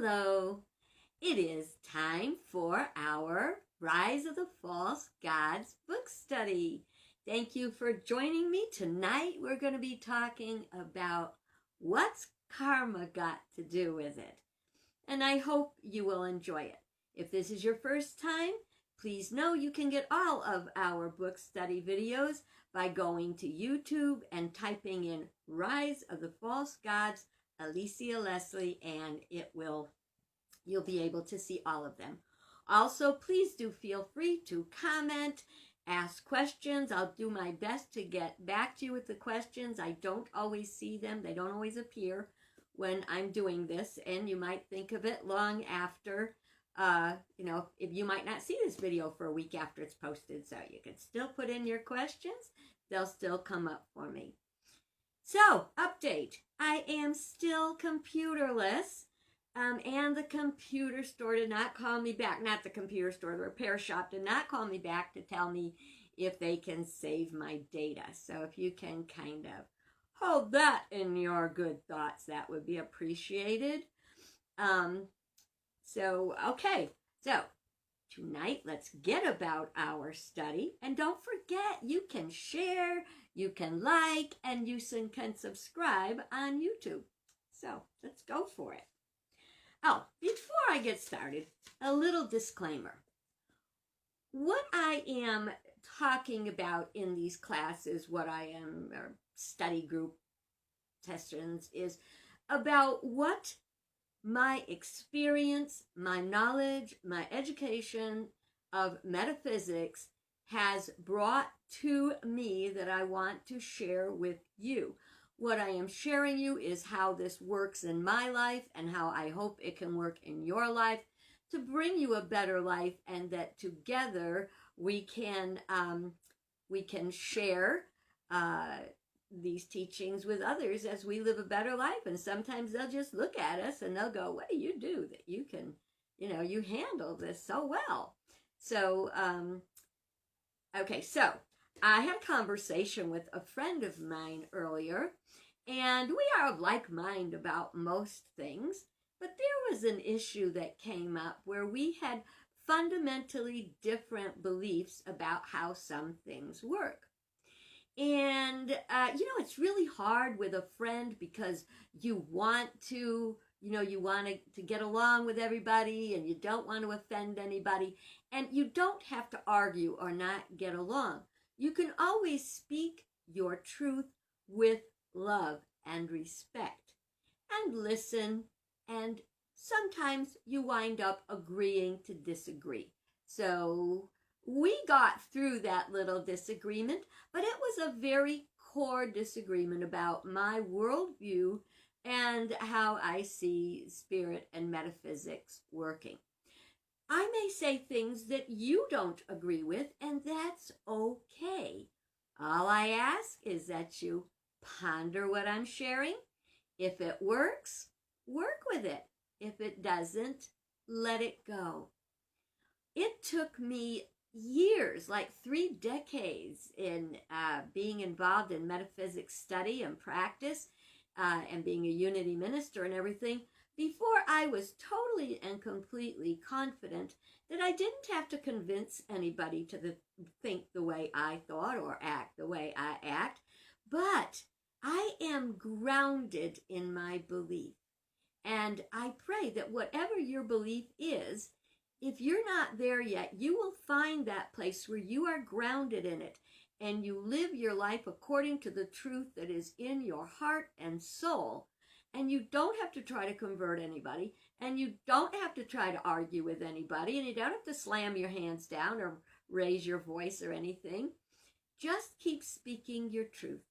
Hello. It is time for our Rise of the False Gods book study. Thank you for joining me. Tonight we're going to be talking about what's karma got to do with it. And I hope you will enjoy it. If this is your first time, please know you can get all of our book study videos by going to YouTube and typing in Rise of the False Gods, Alicia Leslie, and you'll be able to see all of them. Also, please do feel free to comment, ask questions. I'll do my best to get back to you with the questions. I don't always see them. They don't always appear when I'm doing this, and you might think of it long after, if you might not see this video for a week after it's posted, so you can still put in your questions. They'll still come up for me. So, update. I am still computerless, and the computer store did not call me back. Not the computer store, the repair shop did not call me back to tell me if they can save my data. So if you can kind of hold that in your good thoughts, that would be appreciated. Okay, so tonight let's get about our study. And don't forget, you can share, you can like, and you can subscribe on YouTube. So let's go for it. Oh, before I get started, a little disclaimer. What I am talking about in these classes, or study group sessions, is about what my experience, my knowledge, my education of metaphysics has brought to me that I want to share with you. What I am sharing you is how this works in my life and how I hope it can work in your life to bring you a better life, and that together we can share these teachings with others as we live a better life. And sometimes they'll just look at us and they'll go, what do you do that you can, you handle this so well? So, okay, so I had a conversation with a friend of mine earlier, and we are of like mind about most things, but there was an issue that came up where we had fundamentally different beliefs about how some things work. And, it's really hard with a friend because you want to get along with everybody, and you don't want to offend anybody, and you don't have to argue or not get along. You can always speak your truth with love and respect and listen, and sometimes you wind up agreeing to disagree. So we got through that little disagreement, but it was a very core disagreement about my worldview and how I see spirit and metaphysics working. I may say things that you don't agree with, and that's okay. All I ask is that you ponder what I'm sharing. If it works, work with it. If it doesn't, let it go. It took me years, like 3 decades, in being involved in metaphysics study and practice, and being a unity minister and everything, before I was totally and completely confident that I didn't have to convince anybody to think the way I thought or act the way I act, but I am grounded in my belief. And I pray that whatever your belief is, if you're not there yet, you will find that place where you are grounded in it, and you live your life according to the truth that is in your heart and soul. And you don't have to try to convert anybody, and you don't have to try to argue with anybody, and you don't have to slam your hands down or raise your voice or anything. Just keep speaking your truth.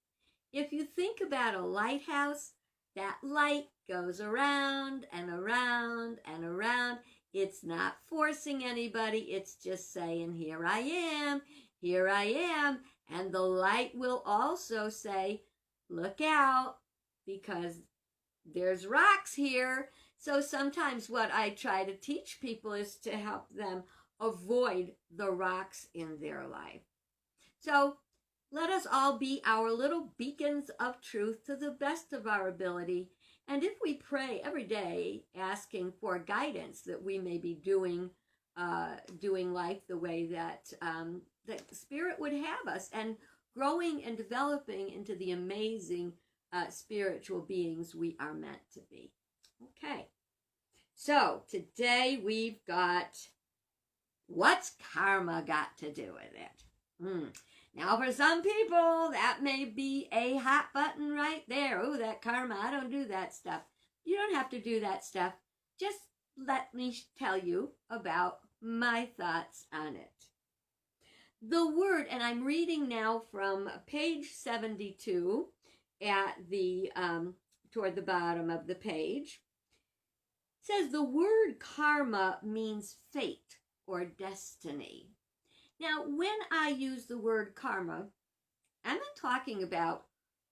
If you think about a lighthouse, that light goes around and around and around. It's not forcing anybody. It's just saying, here I am, here I am. And the light will also say, look out, because there's rocks here. So sometimes what I try to teach people is to help them avoid the rocks in their life. So let us all be our little beacons of truth to the best of our ability, And if we pray every day asking for guidance that we may be doing life the way that that Spirit would have us, and growing and developing into the amazing spiritual beings we are meant to be. Okay, so today we've got, what's karma got to do with it? Now, for some people, that may be a hot button right there. Oh, that karma, I don't do that stuff. You don't have to do that stuff. Just let me tell you about my thoughts on it. The word, and I'm reading now from page 72 at the toward the bottom of the page. It says the word karma means fate or destiny. Now, when I use the word karma, I'm not talking about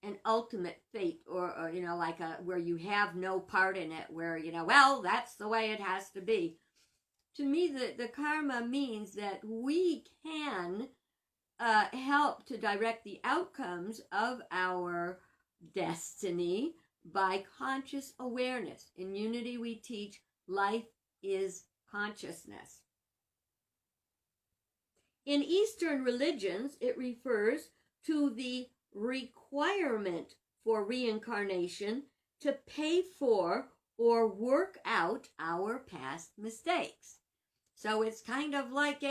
an ultimate fate or like where you have no part in it, where, well, that's the way it has to be. To me, the karma means that we can help to direct the outcomes of our destiny by conscious awareness. In Unity, we teach life is consciousness. In Eastern religions, it refers to the requirement for reincarnation to pay for or work out our past mistakes. So it's kind of like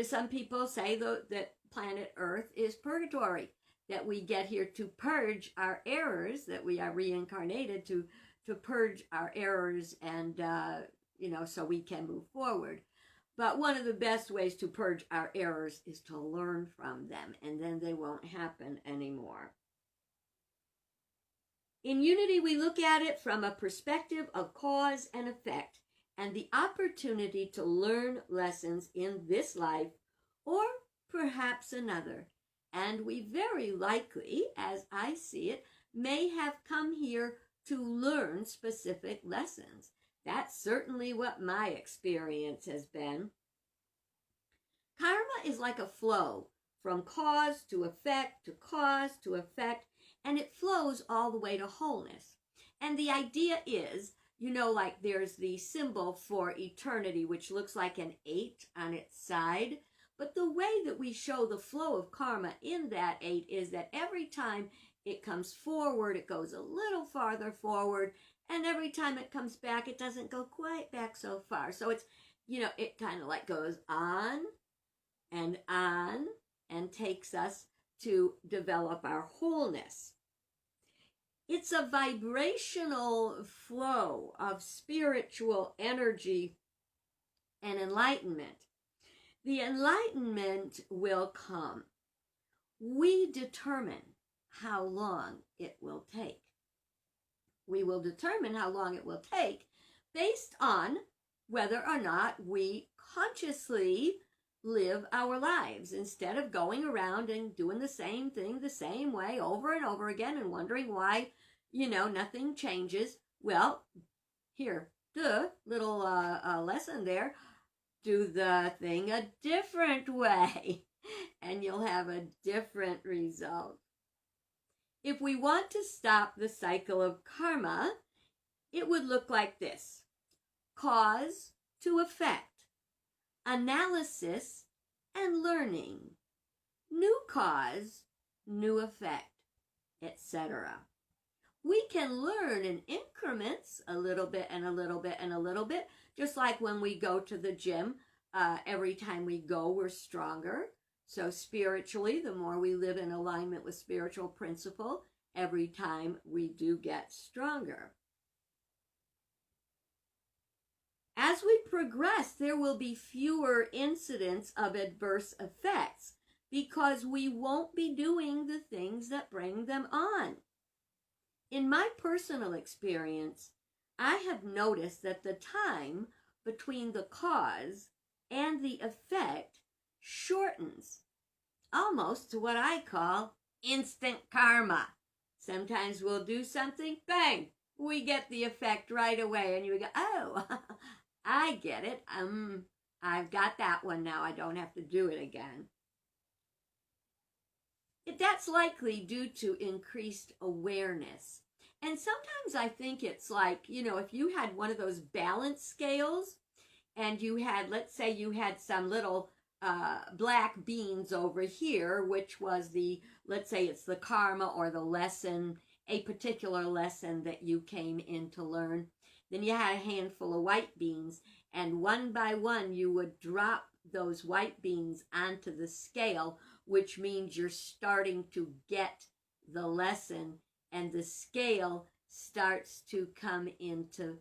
some people say that planet Earth is purgatory, that we get here to purge our errors, that we are reincarnated to purge our errors and, so we can move forward. But one of the best ways to purge our errors is to learn from them, and then they won't happen anymore. In Unity, we look at it from a perspective of cause and effect, and the opportunity to learn lessons in this life, or perhaps another. And we very likely, as I see it, may have come here to learn specific lessons. That's certainly what my experience has been. Karma is like a flow from cause to effect to cause to effect, and it flows all the way to wholeness. And the idea is, like there's the symbol for eternity, which looks like an 8 on its side. But the way that we show the flow of karma in that 8 is that every time it comes forward, it goes a little farther forward. And every time it comes back, it doesn't go quite back so far. So it's, it kind of like goes on and takes us to develop our wholeness. It's a vibrational flow of spiritual energy and enlightenment. The enlightenment will come. We determine how long it will take. We will determine how long it will take based on whether or not we consciously live our lives instead of going around and doing the same thing the same way over and over again and wondering why, nothing changes. Well, here, the little lesson there, do the thing a different way and you'll have a different result. If we want to stop the cycle of karma, it would look like this: cause to effect, analysis and learning, new cause, new effect, etc. We can learn in increments, a little bit and a little bit and a little bit, just like when we go to the gym. Every time we go, we're stronger. So spiritually, the more we live in alignment with spiritual principle, every time we do get stronger. As we progress, there will be fewer incidents of adverse effects because we won't be doing the things that bring them on. In my personal experience, I have noticed that the time between the cause and the effect shortens, almost to what I call instant karma. Sometimes we'll do something, bang, we get the effect right away, and you go, oh, I get it. I've got that one now. I don't have to do it again. That's likely due to increased awareness. And sometimes I think it's like, if you had one of those balance scales and you had, let's say you had some little black beans over here, which was let's say it's the karma or the lesson, a particular lesson that you came in to learn. Then you had a handful of white beans, and one by one you would drop those white beans onto the scale, which means you're starting to get the lesson, and the scale starts to come into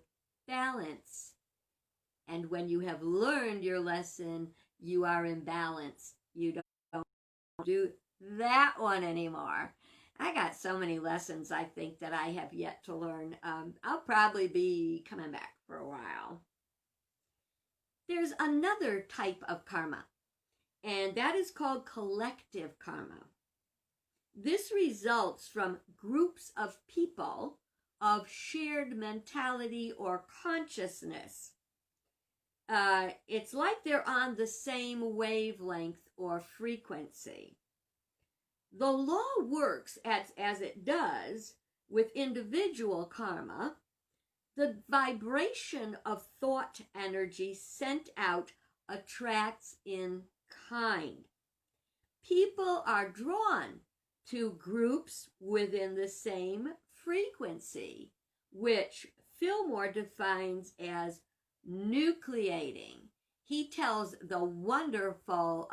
balance. And when you have learned your lesson, you are in balance. You don't do that one anymore. I got so many lessons I think that I have yet to learn. I'll probably be coming back for a while. There's another type of karma, and that is called collective karma. This results from groups of people of shared mentality or consciousness. It's like they're on the same wavelength or frequency. The law works as it does with individual karma. The vibration of thought energy sent out attracts in kind. People are drawn to groups within the same frequency, which Fillmore defines as nucleating. He tells the wonderful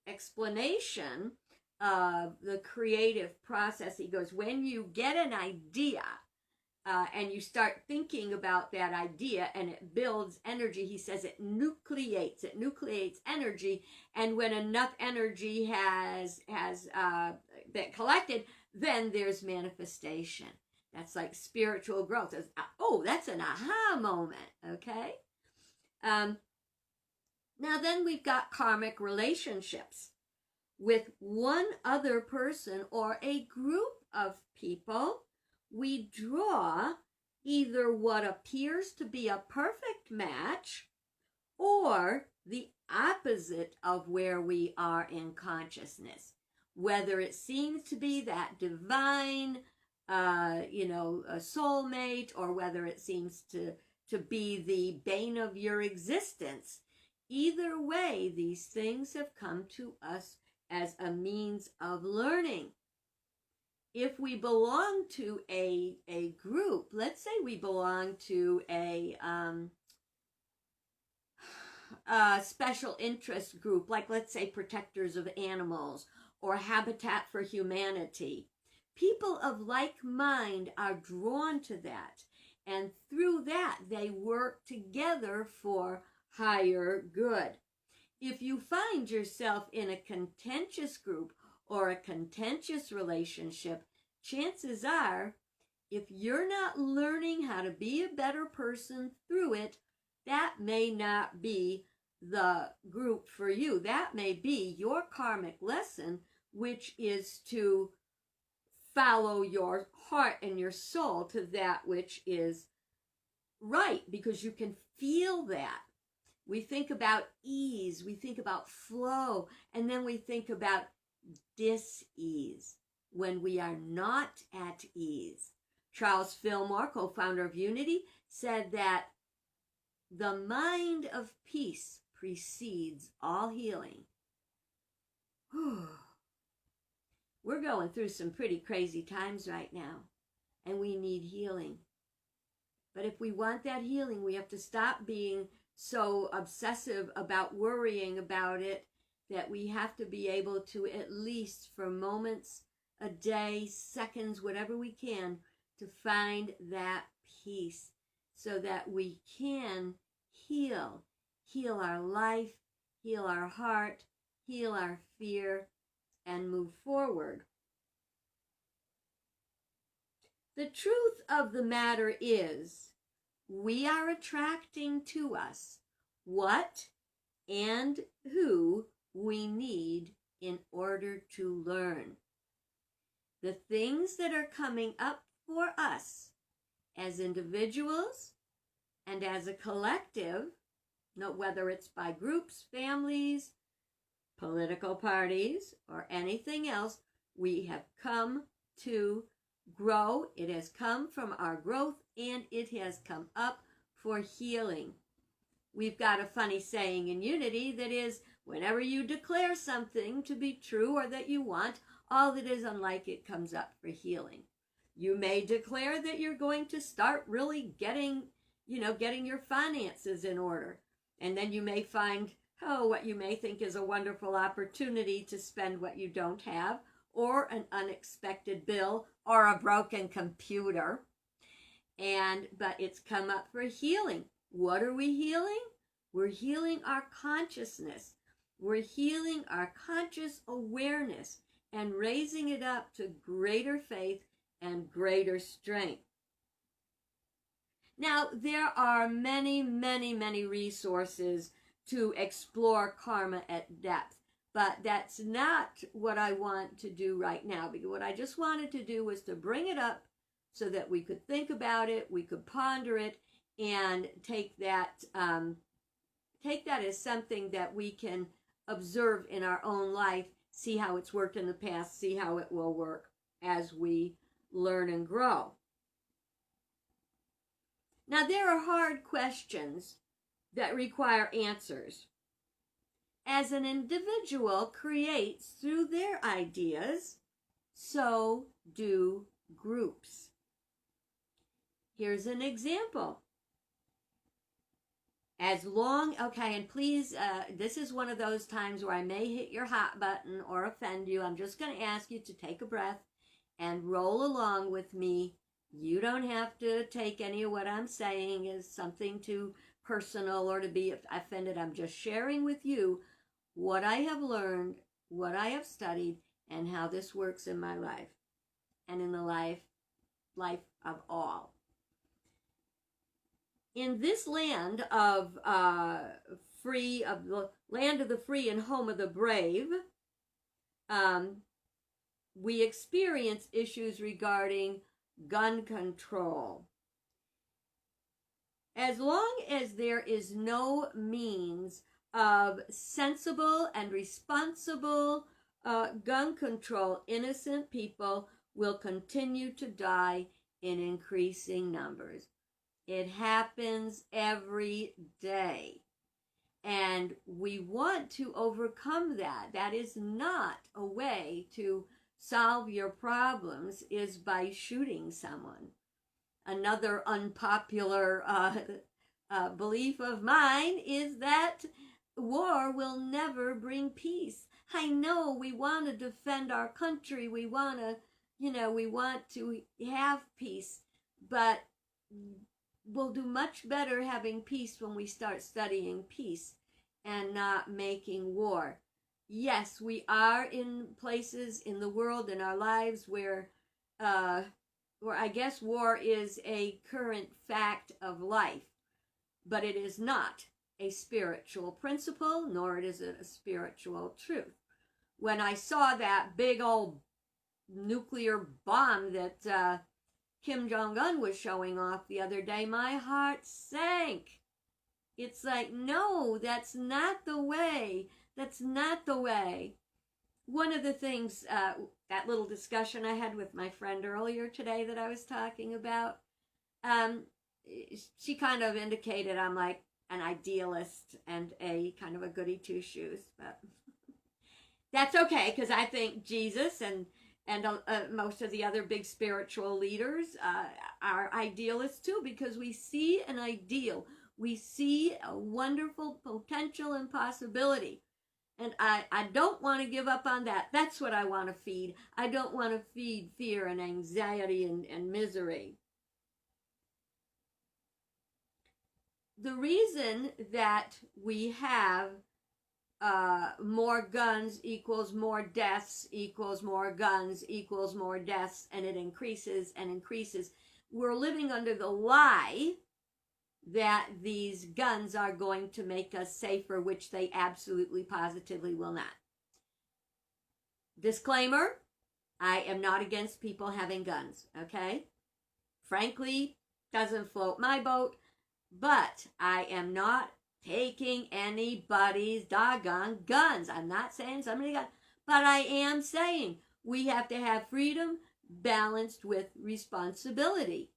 explanation of the creative process. He goes, when you get an idea and you start thinking about that idea and it builds energy, he says it nucleates energy, and when enough energy has been collected, then there's manifestation. That's like spiritual growth. That's an aha moment, okay? Now then we've got karmic relationships with one other person or a group of people. We draw either what appears to be a perfect match or the opposite of where we are in consciousness. Whether it seems to be that divine, a soulmate, or whether it seems to be the bane of your existence. Either way, these things have come to us as a means of learning. If we belong to a group, let's say we belong to a special interest group, like let's say Protectors of Animals or Habitat for Humanity, people of like mind are drawn to that, and through that they work together for higher good. If you find yourself in a contentious group or a contentious relationship, chances are, if you're not learning how to be a better person through it, that may not be the group for you. That may be your karmic lesson, which is to follow your heart and your soul to that which is right, because you can feel that. We think about ease, we think about flow, and then we think about dis-ease when we are not at ease. Charles Fillmore, co-founder of Unity, said that the mind of peace precedes all healing. We're going through some pretty crazy times right now, and we need healing. But if we want that healing, we have to stop being so obsessive about worrying about it, that we have to be able to, at least for moments a day, seconds, whatever we can, to find that peace so that we can heal our life, heal our heart, heal our fear, and move forward. The truth of the matter is, we are attracting to us what and who we need in order to learn. The things that are coming up for us as individuals and as a collective, whether it's by groups, families, political parties, or anything else, we have come to grow. It has come from our growth, and it has come up for healing. We've got a funny saying in Unity that is, whenever you declare something to be true or that you want, all that is unlike it comes up for healing. You may declare that you're going to start really getting your finances in order. And then you may find, what you may think is a wonderful opportunity to spend what you don't have, or an unexpected bill, or a broken computer. But it's come up for healing. What are we healing? We're healing our consciousness. We're healing our conscious awareness and raising it up to greater faith and greater strength. Now, there are many, many, many resources to explore karma at depth, but that's not what I want to do right now, because what I just wanted to do was to bring it up so that we could think about it, we could ponder it, and take that as something that we can observe in our own life, see how it's worked in the past, see how it will work as we learn and grow. Now, there are hard questions that require answers. As an individual creates through their ideas, so do groups. Here's an example. And please, this is one of those times where I may hit your hot button or offend you. I'm just going to ask you to take a breath and roll along with me. You don't have to take any of what I'm saying as something too personal or to be offended. I'm just sharing with you what I have learned, what I have studied, and how this works in my life and in the life of all. In this land of the land of the free and home of the brave, we experience issues regarding gun control. As long as there is no means of sensible and responsible gun control, innocent people will continue to die in increasing numbers. It happens every day. And we want to overcome that. That is not a way to solve your problems, is by shooting someone. Another unpopular belief of mine is that war will never bring peace. I know we want to defend our country. We want to have peace, but we'll do much better having peace when we start studying peace and not making war. Yes, we are in places in the world, in our lives, where I guess war is a current fact of life, but it is not a spiritual principle, nor is it a spiritual truth. When I saw that big old nuclear bomb that Kim Jong-un was showing off the other day, my heart sank. It's like, no, that's not the way. That's not the way. One of the things, that little discussion I had with my friend earlier today that I was talking about, she kind of indicated I'm like an idealist and a kind of a goody two-shoes, but that's okay, because I think Jesus and most of the other big spiritual leaders are idealists too, because we see an ideal. We see a wonderful potential and possibility. And I don't want to give up on that. That's what I want to feed. I don't want to feed fear and anxiety and misery. The reason that we have more guns equals more deaths equals more guns equals more deaths, and it increases and increases. We're living under the lie that these guns are going to make us safer, which they absolutely positively will not. Disclaimer, I am not against people having guns, okay? Frankly, doesn't float my boat, but I am not taking anybody's doggone guns. I'm not saying somebody got, but I am saying we have to have freedom, balanced with responsibility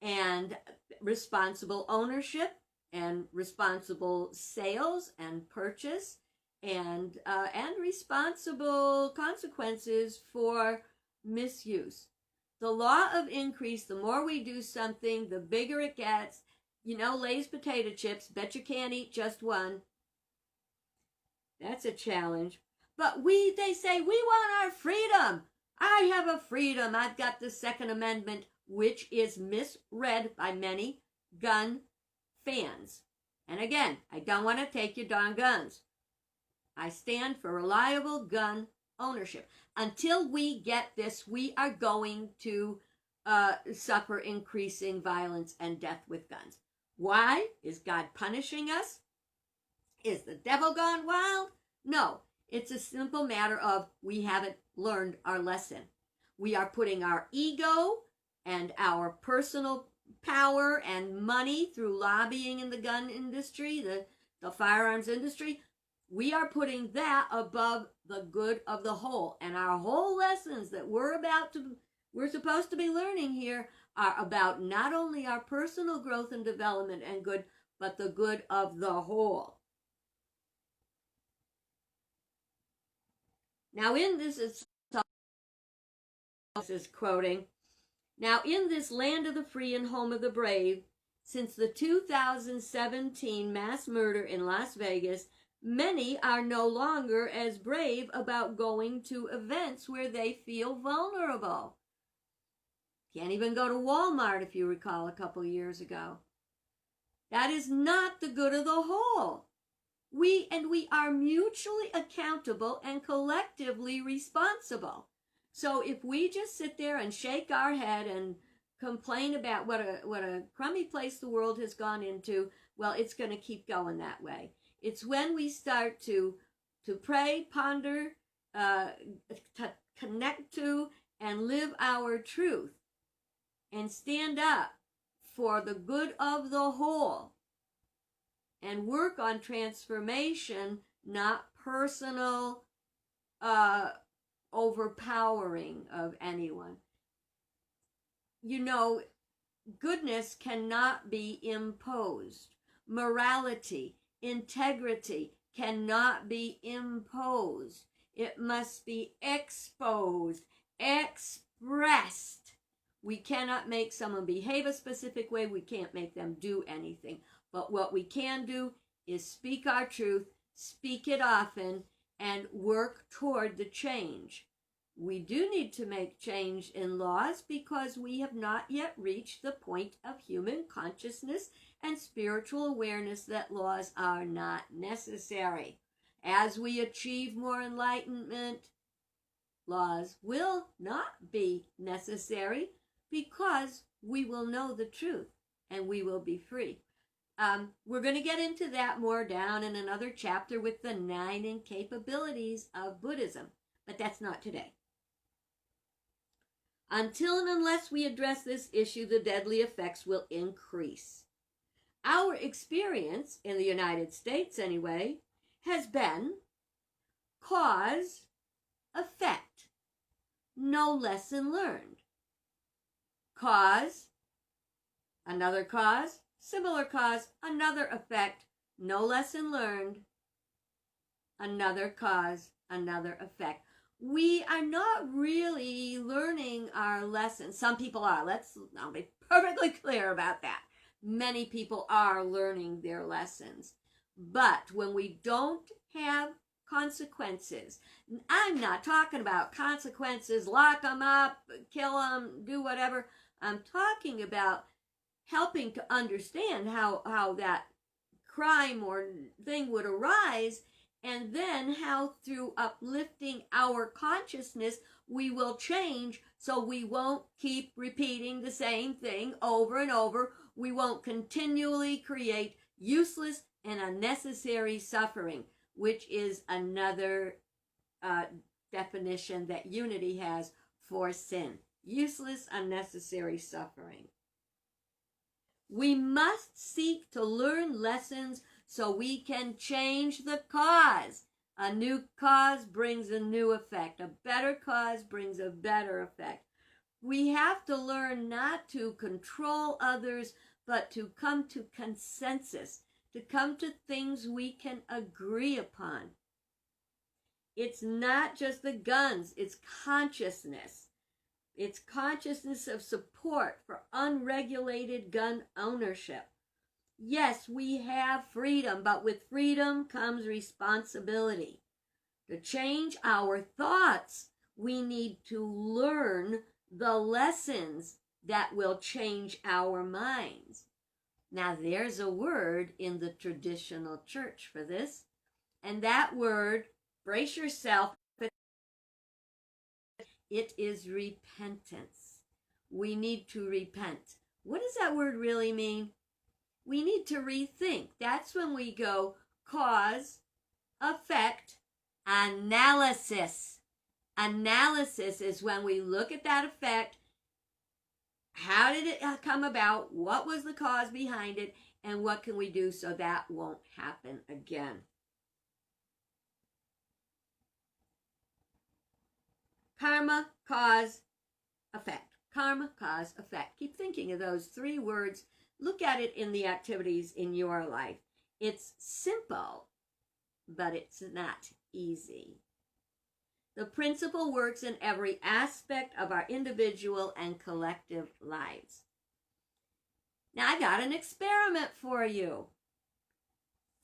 and responsible ownership and responsible sales and purchase and responsible consequences for misuse. The law of increase, the more we do something, the bigger it gets. You know, Lay's potato chips, bet you can't eat just one. That's a challenge. But they say, we want our freedom. I have a freedom. I've got the Second Amendment, which is misread by many gun fans. And again, I don't want to take your darn guns. I stand for reliable gun ownership. Until we get this, we are going to suffer increasing violence and death with guns. Why? Is God punishing us? Is the devil gone wild? No. It's a simple matter of we haven't learned our lesson. We are putting our ego and our personal power and money through lobbying in the gun industry, the firearms industry. We are putting that above the good of the whole. And our whole lessons that we're supposed to be learning here are about not only our personal growth and development and good, but the good of the whole. Now in this is quoting, now in this land of the free and home of the brave, since the 2017 mass murder in Las Vegas, many are no longer as brave about going to events where they feel vulnerable. Can't even go to Walmart, if you recall, a couple years ago. That is not the good of the whole. We are mutually accountable and collectively responsible. So if we just sit there and shake our head and complain about what a crummy place the world has gone into, well, it's going to keep going that way. It's when we start to pray, ponder, to connect to, and live our truth, and stand up for the good of the whole, and work on transformation, not personal overpowering of anyone. You know, goodness cannot be imposed. Morality, integrity cannot be imposed. It must be exposed, expressed. We cannot make someone behave a specific way. We can't make them do anything. But what we can do is speak our truth, speak it often, and work toward the change. We do need to make change in laws because we have not yet reached the point of human consciousness and spiritual awareness that laws are not necessary. As we achieve more enlightenment, laws will not be necessary because we will know the truth and we will be free. We're going to get into that more down in another chapter with the 9 incapabilities of Buddhism, but that's not today. Until and unless we address this issue, the deadly effects will increase. Our experience, in the United States anyway, has been cause, effect, no lesson learned. Cause, another cause, similar cause, another effect, no lesson learned, another cause, another effect. We are not really learning our lessons. Some people are. I'll be perfectly clear about that. Many people are learning their lessons. But when we don't have consequences, I'm not talking about consequences, lock them up, kill them, do whatever. I'm talking about helping to understand how that crime or thing would arise, and then how through uplifting our consciousness we will change so we won't keep repeating the same thing over and over. We won't continually create useless and unnecessary suffering, which is another definition that unity has for sin. Useless, unnecessary suffering. We must seek to learn lessons so we can change the cause. A new cause brings a new effect. A better cause brings a better effect. We have to learn not to control others, but to come to consensus, to come to things we can agree upon. It's not just the guns, it's consciousness. It's consciousness of support for unregulated gun ownership. Yes, we have freedom, but with freedom comes responsibility. To change our thoughts, we need to learn the lessons that will change our minds. Now, there's a word in the traditional church for this, and that word, brace yourself, it is repentance. We need to repent. What does that word really mean? We need to rethink. That's when we go cause, effect, analysis. Analysis is when we look at that effect. How did it come about? What was the cause behind it? And what can we do so that won't happen again? Karma, cause, effect. Karma, cause, effect. Keep thinking of those three words. Look at it in the activities in your life. It's simple, but it's not easy. The principle works in every aspect of our individual and collective lives. Now, I got an experiment for you.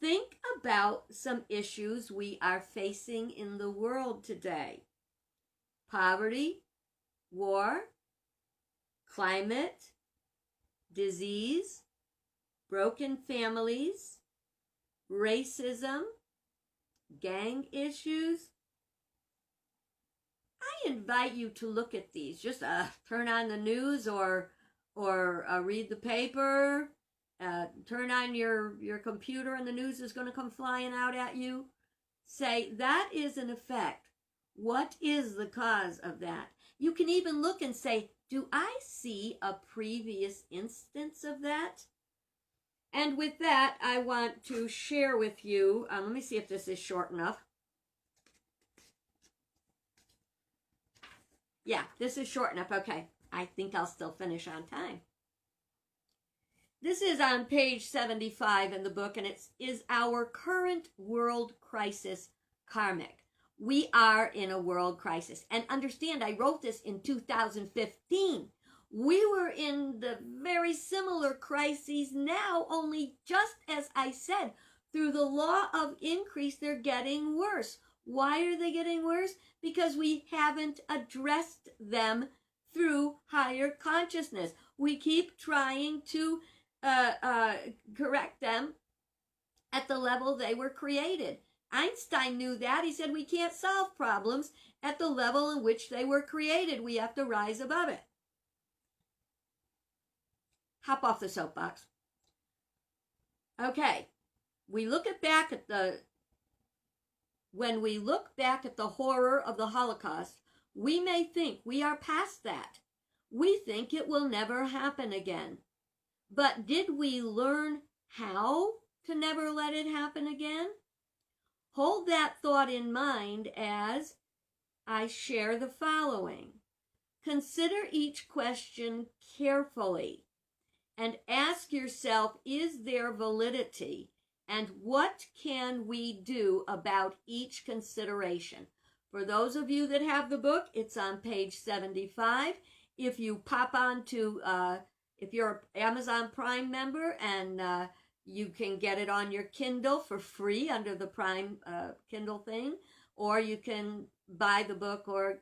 Think about some issues we are facing in the world today. Poverty, war, climate, disease, broken families, racism, gang issues. I invite you to look at these. Just turn on the news or read the paper. Turn on your computer and the news is going to come flying out at you. Say, that is an effect. What is the cause of that? You can even look and say, do I see a previous instance of that? And with that, I want to share with you, let me see if this is short enough. Yeah, this is short enough. Okay, I think I'll still finish on time. This is on page 75 in the book, and it is our current world crisis karmic. We are in a world crisis. And understand, I wrote this in 2015. We were in the very similar crises now, only just as I said, through the law of increase, they're getting worse. Why are they getting worse? Because we haven't addressed them through higher consciousness. We keep trying to correct them at the level they were created. Einstein knew that. He said we can't solve problems at the level in which they were created. We have to rise above it. Hop off the soapbox. Okay, when we look back at the horror of the Holocaust, we may think we are past that. We think it will never happen again. But did we learn how to never let it happen again? Hold that thought in mind as I share the following. Consider each question carefully and ask yourself, is there validity? And what can we do about each consideration? For those of you that have the book, it's on page 75. If you pop on to, if you're an Amazon Prime member and you can get it on your Kindle for free under the Prime Kindle thing, or you can buy the book or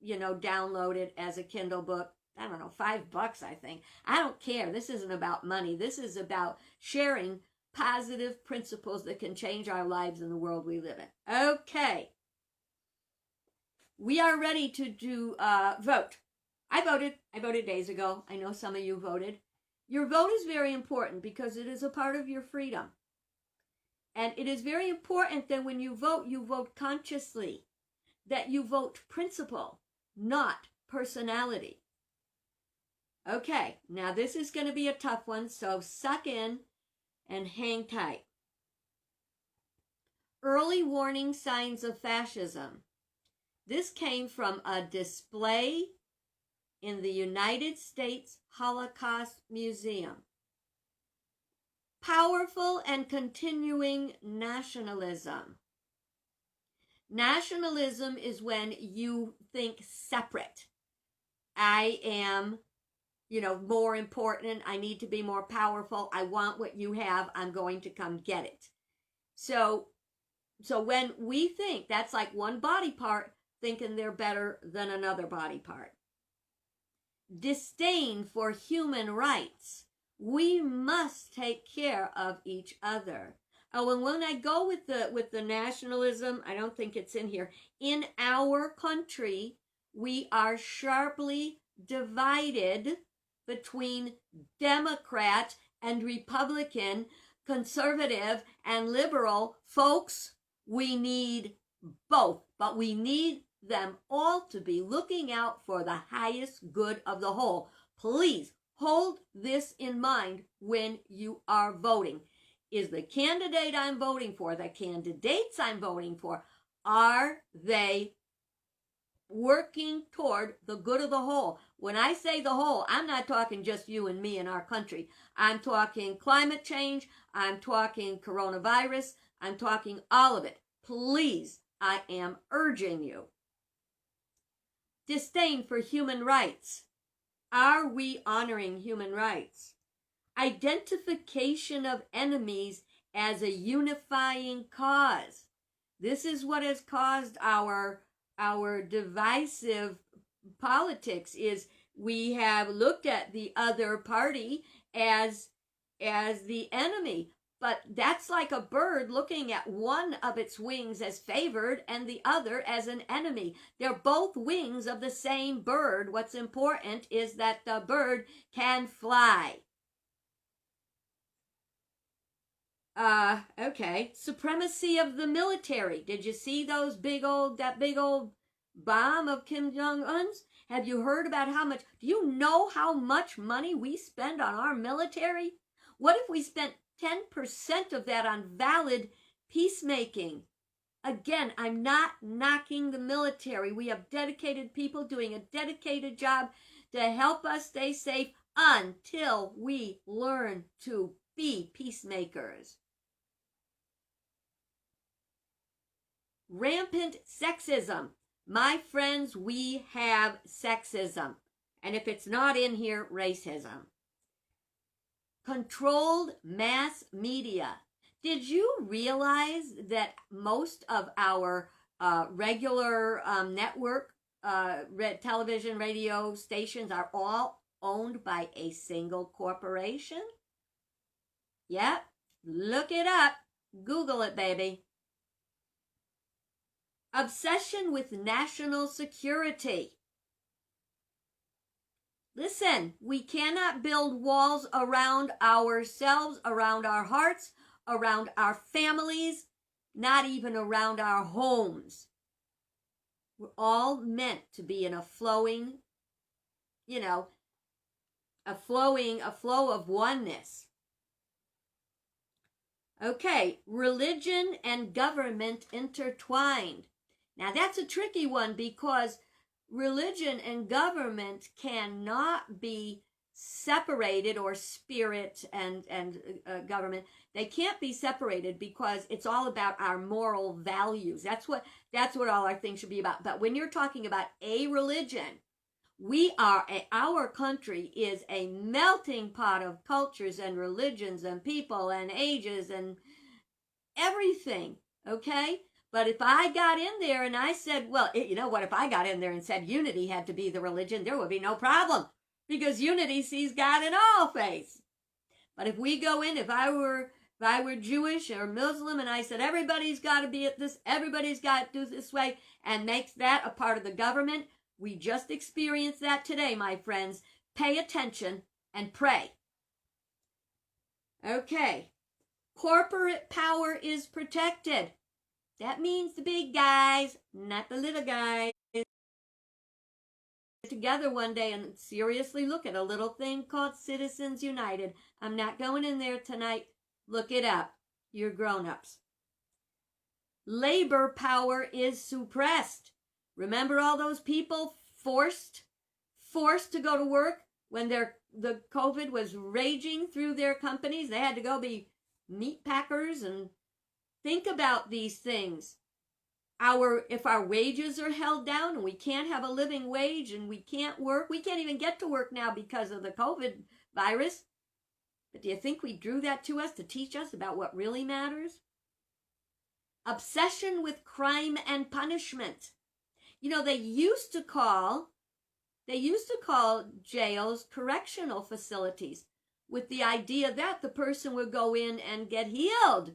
download it as a Kindle book. I don't know, $5, I think. I don't care. This isn't about money. This is about sharing positive principles that can change our lives in the world we live in. Okay. We are ready to do vote. I voted days ago. I know some of you voted. Your vote is very important because it is a part of your freedom. And it is very important that when you vote consciously, that you vote principle, not personality. Okay, now this is going to be a tough one, so suck in and hang tight. Early warning signs of fascism. This came from a display in the United States Holocaust Museum. Powerful and continuing nationalism. Nationalism is when you think separate. I am, more important. I need to be more powerful. I want what you have. I'm going to come get it. So when we think, that's like one body part thinking they're better than another body part. Disdain for human rights. We must take care of each other. Oh, and when I go with the nationalism, I don't think it's in here. In our country, we are sharply divided between Democrat and Republican, conservative and liberal. Folks, we need both, but we need them all to be looking out for the highest good of the whole. Please hold this in mind when you are voting. Is the candidate I'm voting for, the candidates I'm voting for, are they working toward the good of the whole? When I say the whole, I'm not talking just you and me in our country. I'm talking climate change. I'm talking coronavirus. I'm talking all of it. Please, I am urging you. Disdain for human rights. Are we honoring human rights? Identification of enemies as a unifying cause. This is what has caused our divisive politics, is we have looked at the other party as the enemy. But that's like a bird looking at one of its wings as favored and the other as an enemy. They're both wings of the same bird. What's important is that the bird can fly. Okay. Supremacy of the military. Did you see that big old bomb of Kim Jong-un's? Have you heard about do you know how much money we spend on our military? What if we spent 10% of that on valid peacemaking? Again, I'm not knocking the military. We have dedicated people doing a dedicated job to help us stay safe until we learn to be peacemakers. Rampant sexism. My friends, we have sexism. And if it's not in here, racism. Controlled mass media. Did you realize that most of our regular network television, radio stations are all owned by a single corporation? Yep, look it up. Google it, baby. Obsession with national security. Listen, we cannot build walls around ourselves, around our hearts, around our families, not even around our homes. We're all meant to be in a flowing, a flow of oneness. Okay, religion and government intertwined. Now that's a tricky one, because religion and government cannot be separated, or spirit and government. They can't be separated, because it's all about our moral values. That's what all our things should be about. But when you're talking about a religion, our country is a melting pot of cultures and religions and people and ages and everything, okay? But if I got in there and I said, if I got in there and said unity had to be the religion, there would be no problem, because unity sees God in all faiths. But if we go in, if I were Jewish or Muslim, and I said everybody's got to be at this, everybody's got to do this way, and makes that a part of the government, we just experienced that today, my friends. Pay attention and pray. Okay. Corporate power is protected. That means the big guys, not the little guys. Together one day and seriously look at a little thing called Citizens United. I'm not going in there tonight. Look it up. You're grown-ups. Labor power is suppressed. Remember all those people forced forced to go to work when the COVID was raging through their companies. They had to go be meat packers. And think about these things. If our wages are held down and we can't have a living wage and we can't work, we can't even get to work now because of the COVID virus. But do you think we drew that to us to teach us about what really matters? Obsession with crime and punishment. You know, they used to call jails correctional facilities with the idea that the person would go in and get healed.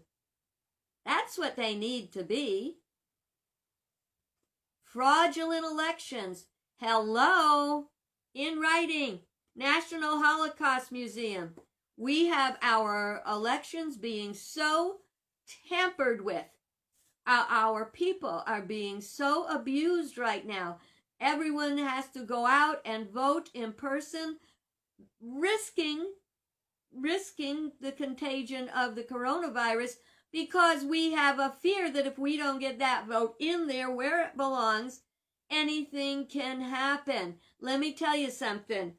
That's what they need to be. Fraudulent elections. Hello. In writing. National Holocaust Museum. We have our elections being so tampered with. Our people are being so abused right now. Everyone has to go out and vote in person, risking the contagion of the coronavirus, because we have a fear that if we don't get that vote in there where it belongs, anything can happen. Let me tell you something.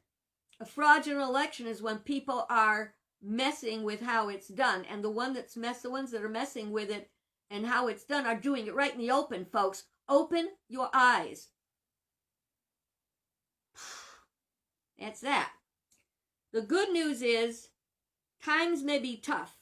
A fraudulent election is when people are messing with how it's done, and the ones that are messing with it and how it's done are doing it right in the open, folks. Open your eyes. That's that. The good news is times may be tough,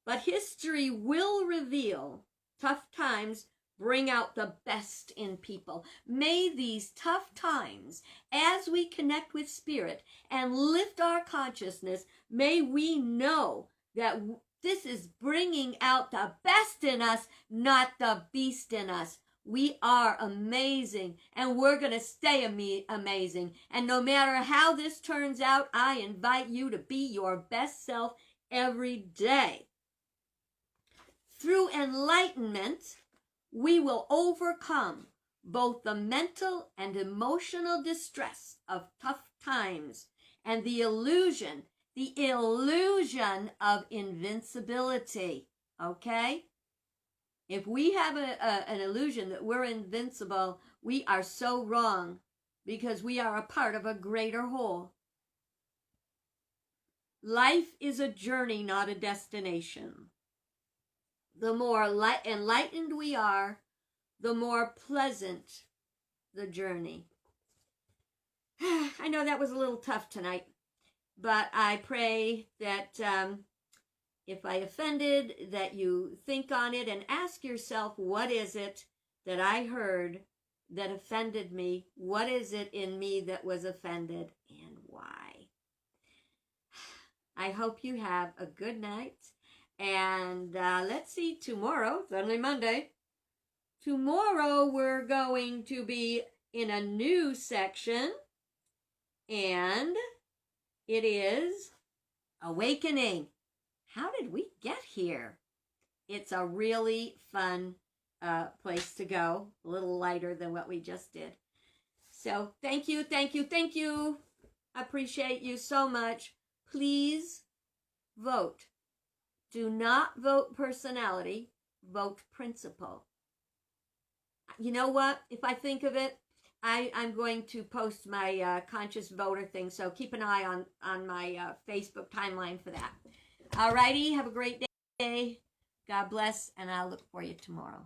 but history will reveal tough times bring out the best in people. May these tough times, as we connect with Spirit and lift our consciousness, may we know that this is bringing out the best in us, not the beast in us. We are amazing, and we're going to stay amazing. And no matter how this turns out, I invite you to be your best self every day. Through enlightenment, we will overcome both the mental and emotional distress of tough times and the illusion of invincibility. Okay? If we have an illusion that we're invincible, we are so wrong, because we are a part of a greater whole. Life is a journey, not a destination. The more enlightened we are, the more pleasant the journey. I know that was a little tough tonight, but I pray that if I offended, that you think on it and ask yourself, what is it that I heard that offended me? What is it in me that was offended, and why? I hope you have a good night. And let's see, tomorrow, it's only Monday. Tomorrow we're going to be in a new section, and it is Awakening. How did we get here? It's a really fun place to go, a little lighter than what we just did. So thank you. I appreciate you so much. Please vote. Do not vote personality, vote principle. You know what? If I think of it, I'm going to post my conscious voter thing, so keep an eye on my Facebook timeline for that. Alrighty, have a great day. God bless, and I'll look for you tomorrow.